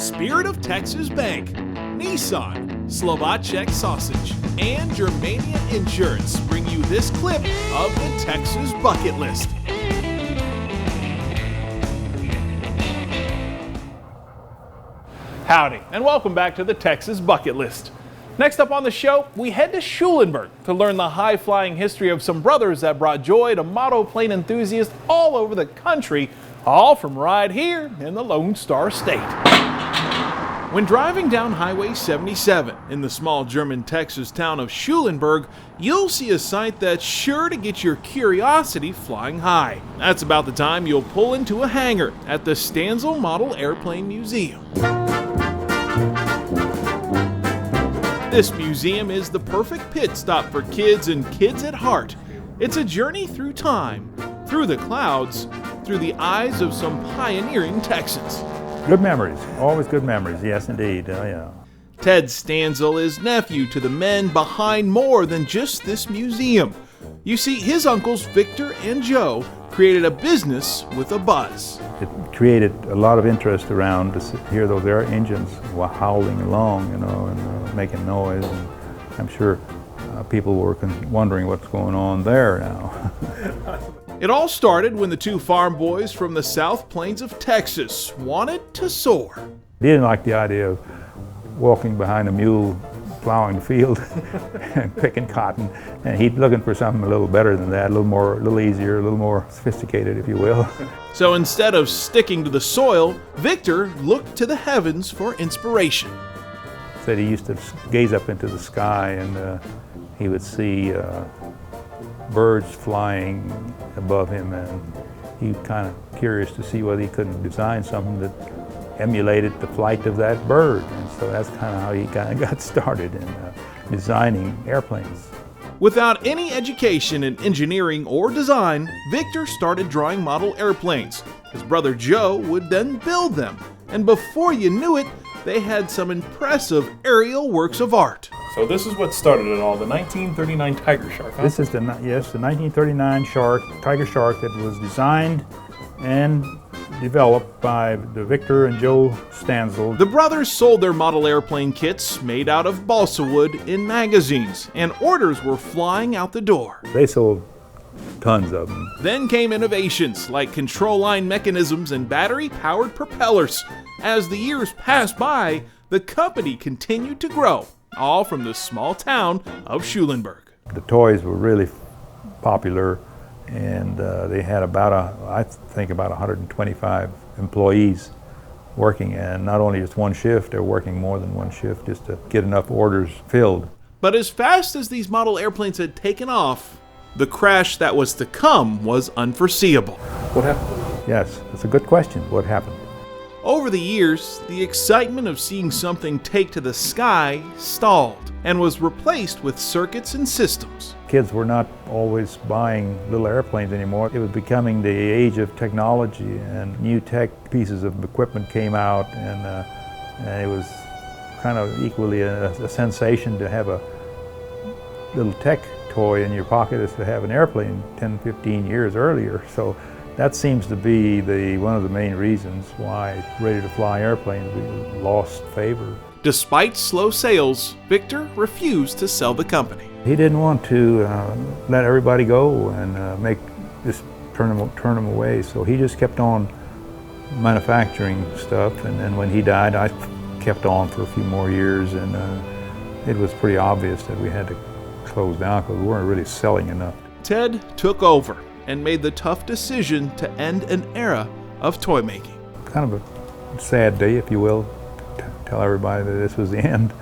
Spirit of Texas Bank, Nissan, Slovacek Sausage, and Germania Insurance bring you this clip of the Texas Bucket List. Howdy, and welcome back to the Texas Bucket List. Next up on the show, we head to Schulenburg to learn the high-flying history of some brothers that brought joy to model plane enthusiasts all over the country, all from right here in the Lone Star State. When driving down Highway 77 in the small German Texas town of Schulenburg, you'll see a sight that's sure to get your curiosity flying high. That's about the time you'll pull into a hangar at the Stanzel Model Airplane Museum. This museum is the perfect pit stop for kids and kids at heart. It's a journey through time, through the clouds, through the eyes of some pioneering Texans. Good memories, always good memories, yes indeed, yeah. Ted Stanzel is nephew to the men behind more than just this museum. You see, his uncles Victor and Joe created a business with a buzz. It created a lot of interest around to hear those air engines howling along, you know, and making noise. And I'm sure people were wondering what's going on there now. It all started when the two farm boys from the South Plains of Texas wanted to soar. He didn't like the idea of walking behind a mule plowing the field and picking cotton, and he's looking for something a little better than that, a little easier, a little more sophisticated, if you will. So instead of sticking to the soil, Victor looked to the heavens for inspiration. Said he used to gaze up into the sky and he would see birds flying above him, and he was kind of curious to see whether he couldn't design something that emulated the flight of that bird. And so that's kind of how he kind of got started in designing airplanes. Without any education in engineering or design, Victor started drawing model airplanes. His brother Joe would then build them, and before you knew it, they had some impressive aerial works of art. So this is what started it all, the 1939 Tiger Shark, huh? This is the 1939 Tiger Shark that was designed and developed by the Victor and Joe Stanzel. The brothers sold their model airplane kits made out of balsa wood in magazines, and orders were flying out the door. They sold tons of them. Then came innovations like control line mechanisms and battery-powered propellers. As the years passed by, the company continued to grow, all from the small town of Schulenburg. The toys were really popular, and they had about 125 employees working, and not only just one shift, they're working more than one shift just to get enough orders filled. But as fast as these model airplanes had taken off, the crash that was to come was unforeseeable. What happened? Yes, that's a good question. What happened? Over the years, the excitement of seeing something take to the sky stalled and was replaced with circuits and systems. Kids were not always buying little airplanes anymore. It was becoming the age of technology, and new tech pieces of equipment came out, and it was kind of equally a sensation to have a little tech toy in your pocket as to have an airplane 10, 15 years earlier. So that seems to be one of the main reasons why ready-to-fly airplanes lost favor. Despite slow sales, Victor refused to sell the company. He didn't want to let everybody go and turn them away, so he just kept on manufacturing stuff, and then when he died, I kept on for a few more years, and it was pretty obvious that we had to close down because we weren't really selling enough. Ted took over and made the tough decision to end an era of toy making. Kind of a sad day, if you will, to tell everybody that this was the end.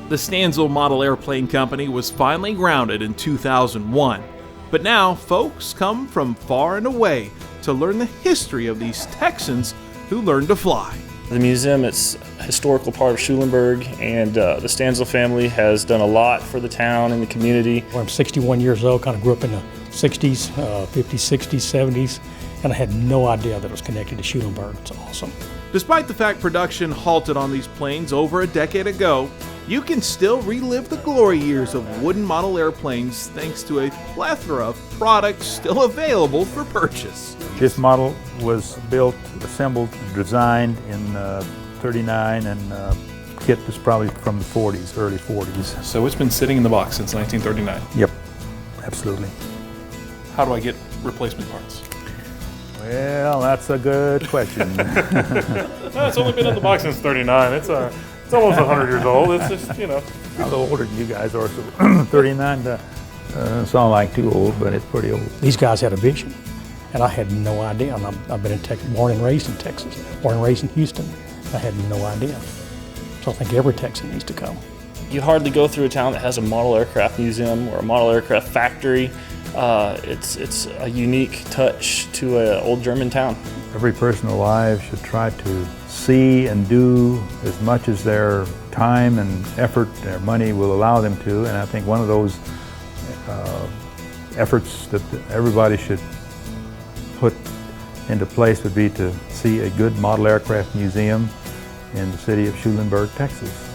The Stanzel Model Airplane Company was finally grounded in 2001, but now folks come from far and away to learn the history of these Texans who learned to fly. The museum, it's a historical part of Schulenburg, and the Stanzel family has done a lot for the town and the community. I'm 61 years old, kind of grew up in the 60s, 50s, 60s, 70s, and I had no idea that it was connected to Schulenburg. It's awesome. Despite the fact production halted on these planes over a decade ago, You can still relive the glory years of wooden model airplanes thanks to a plethora of products still available for purchase. This model was built, assembled, designed in 39, and kit is probably from the 40s, early 40s. So it's been sitting in the box since 1939. Yep, absolutely. How do I get replacement parts? Well, that's a good question. It's only been in the box since 39. It's almost 100 years old. It's just, you know. I'm a little older than you guys are, so 39 sound like too old, but it's pretty old. These guys had a vision, and I had no idea. And I've been in Texas, born and raised in Texas, born and raised in Houston. I had no idea. So I think every Texan needs to come. You hardly go through a town that has a model aircraft museum or a model aircraft factory. It's a unique touch to an old German town. Every person alive should try to see and do as much as their time and effort, their money will allow them to. And I think one of those efforts that everybody should put into place would be to see a good model aircraft museum in the city of Schulenburg, Texas.